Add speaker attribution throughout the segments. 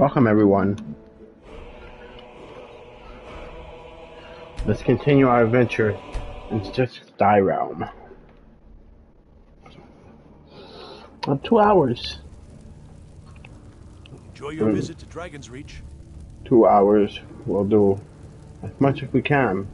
Speaker 1: Welcome, everyone. Let's continue our adventure in Skyrim. 2 hours.
Speaker 2: Enjoy your visit to Dragon's Reach.
Speaker 1: 2 hours. We'll do as much as we can.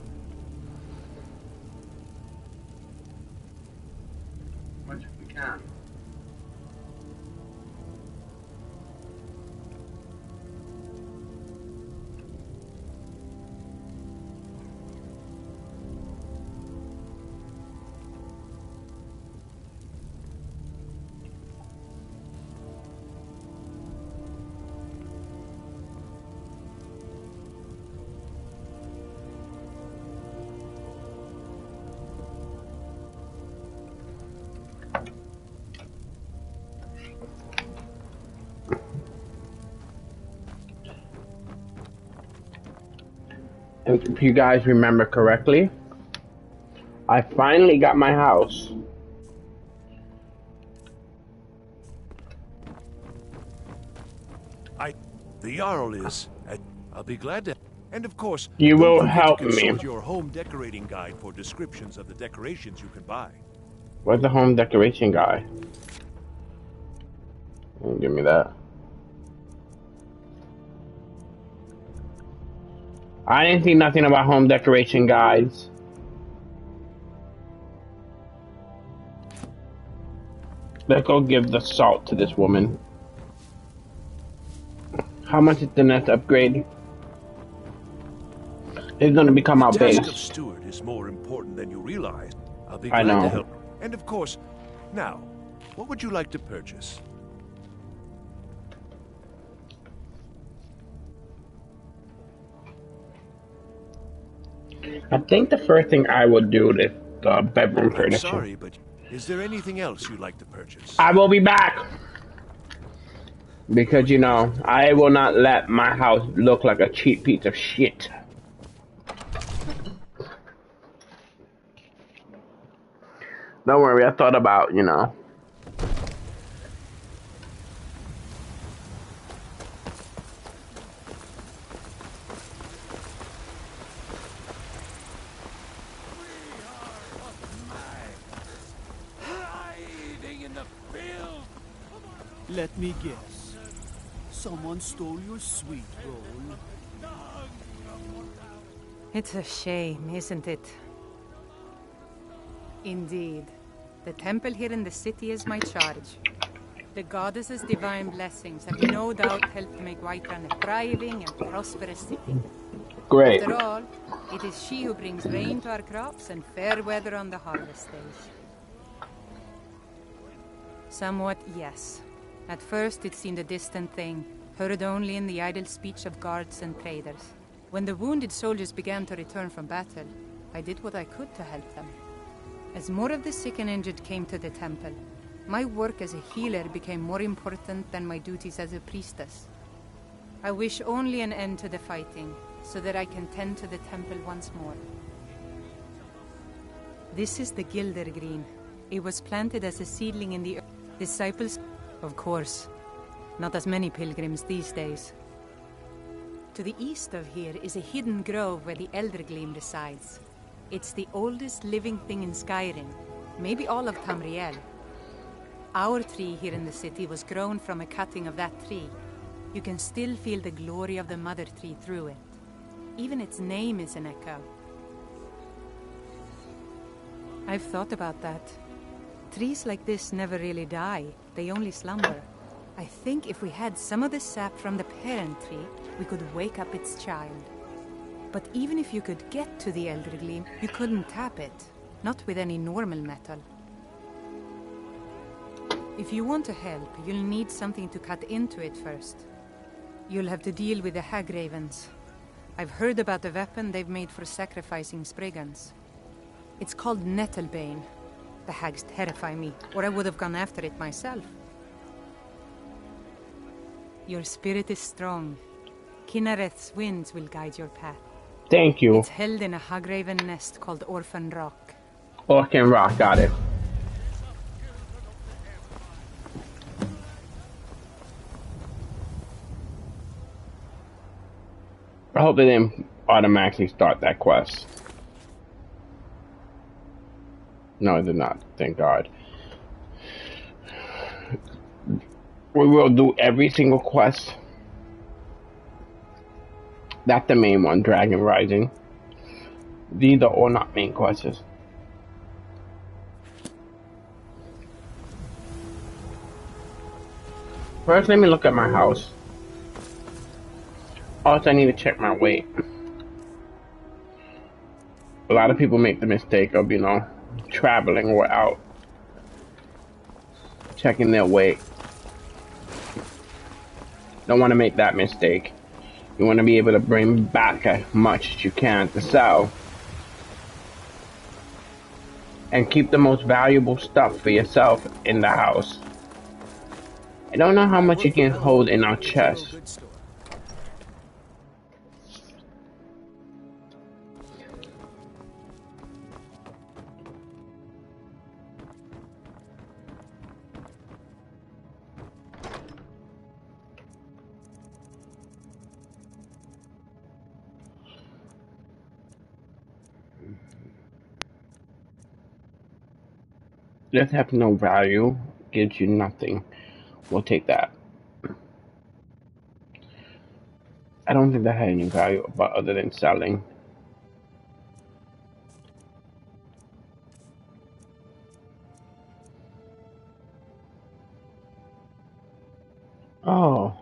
Speaker 1: If you guys remember correctly, I finally got my house.
Speaker 2: The Jarl is. I'll be glad to. And of course,
Speaker 1: You will
Speaker 2: don't forget
Speaker 1: help
Speaker 2: to
Speaker 1: me.
Speaker 2: consult your home decorating guide for descriptions of the decorations you can buy.
Speaker 1: Where's the home decoration guy? Give me that. I didn't see nothing about home decoration guides. Let's go give the salt to this woman. How much is the next upgrade? It's gonna become our
Speaker 2: The task
Speaker 1: base.
Speaker 2: of steward is more important than you realize. I'll be
Speaker 1: I
Speaker 2: glad
Speaker 1: know.
Speaker 2: to help. And of course, now, what would you like to purchase?
Speaker 1: I think the first thing I would do is the bedroom
Speaker 2: I'm
Speaker 1: furniture.
Speaker 2: sorry, but is there anything else you'd like to purchase?
Speaker 1: I will be back. Because, you know, I will not let my house look like a cheap piece of shit. Don't worry, I thought about, you know.
Speaker 3: Let me guess. Someone stole your sweet roll.
Speaker 4: It's a shame, isn't it? Indeed. The temple here in the city is my charge. The goddess's divine blessings have no doubt helped make Whiterun a thriving and prosperous city.
Speaker 1: Great.
Speaker 4: After all, it is she who brings rain to our crops and fair weather on the harvest days. Somewhat, yes. At first it seemed a distant thing, heard only in the idle speech of guards and traders. When the wounded soldiers began to return from battle, I did what I could to help them. As more of the sick and injured came to the temple, my work as a healer became more important than my duties as a priestess. I wish only an end to the fighting, so that I can tend to the temple once more. This is the Gilder Green. It was planted as a seedling in the earth. Disciples, of course. Not as many pilgrims these days. To the east of here is a hidden grove where the Eldergleam resides. It's the oldest living thing in Skyrim, maybe all of Tamriel. Our tree here in the city was grown from a cutting of that tree. You can still feel the glory of the mother tree through it. Even its name is an echo. I've thought about that. Trees like this never really die, they only slumber. I think if we had some of the sap from the parent tree, we could wake up its child. But even if you could get to the Eldergleam, you couldn't tap it. Not with any normal metal. If you want to help, you'll need something to cut into it first. You'll have to deal with the Hagravens. I've heard about the weapon they've made for sacrificing Spriggans. It's called Nettlebane. The hags terrify me, or I would have gone after it myself. Your spirit is strong. Kinnereth's winds will guide your path.
Speaker 1: Thank you.
Speaker 4: It's held in a Hagraven nest called Orphan Rock.
Speaker 1: Orphan Rock, got it. I hope they didn't automatically start that quest. No, it did not. Thank God. We will do every single quest. That's the main one, Dragon Rising. These are all not main quests. First, let me look at my house. Also, I need to check my weight. A lot of people make the mistake of, traveling without checking their weight. Don't want to make that mistake. You want to be able to bring back as much as you can to sell. And keep the most valuable stuff for yourself in the house. I don't know how much you can hold in our chest. This have no value, gives you nothing. We'll take that. I don't think that had any value, but other than selling. Oh.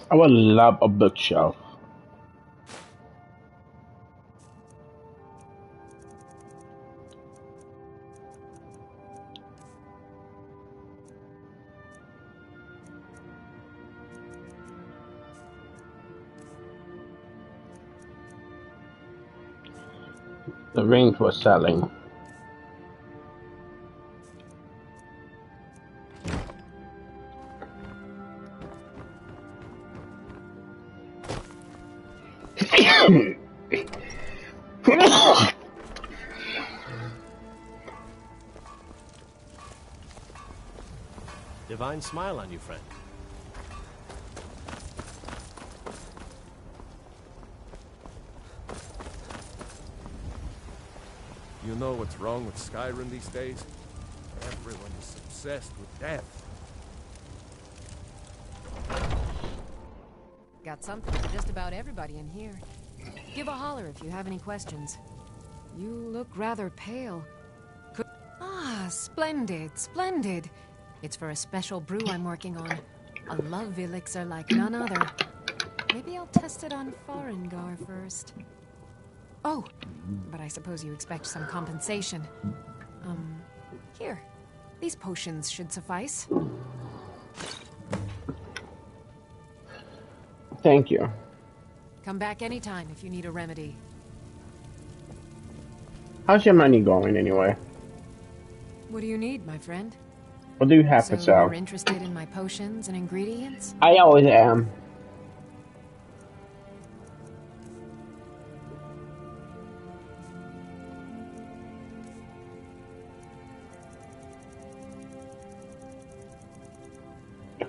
Speaker 1: I would love a bookshelf. The rings were selling.
Speaker 2: Divine smile on you, friend. You know what's wrong with Skyrim these days? Everyone is obsessed with death.
Speaker 5: Got something for just about everybody in here. Give a holler if you have any questions. You look rather pale. Ah, splendid, splendid. It's for a special brew I'm working on. A love elixir like none other. Maybe I'll test it on Farengar first. Oh, but I suppose you expect some compensation. Here. These potions should suffice.
Speaker 1: Thank you.
Speaker 5: Come back anytime if you need a remedy.
Speaker 1: How's your money going anyway?
Speaker 5: What do you need, my friend?
Speaker 1: What do you have
Speaker 5: So
Speaker 1: for sale?
Speaker 5: you're interested in my potions and ingredients?
Speaker 1: I always am.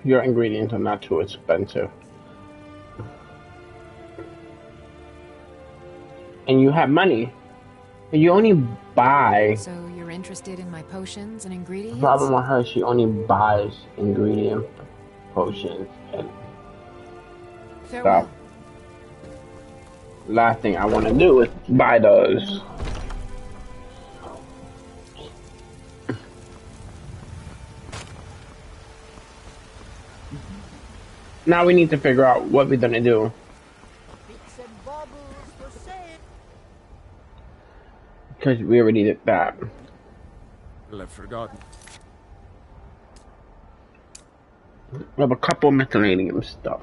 Speaker 1: Your ingredients are not too expensive. And you have money. You only buy.
Speaker 5: So you're interested in my potions and
Speaker 1: The
Speaker 5: ingredients?
Speaker 1: problem with her, she only buys ingredient potions and
Speaker 5: Farewell.
Speaker 1: stuff. Last thing I want to do is buy those. Now we need to figure out what we're gonna do. Because we already did that.
Speaker 2: Well, I've forgotten.
Speaker 1: We have a couple miscellaneous stuff.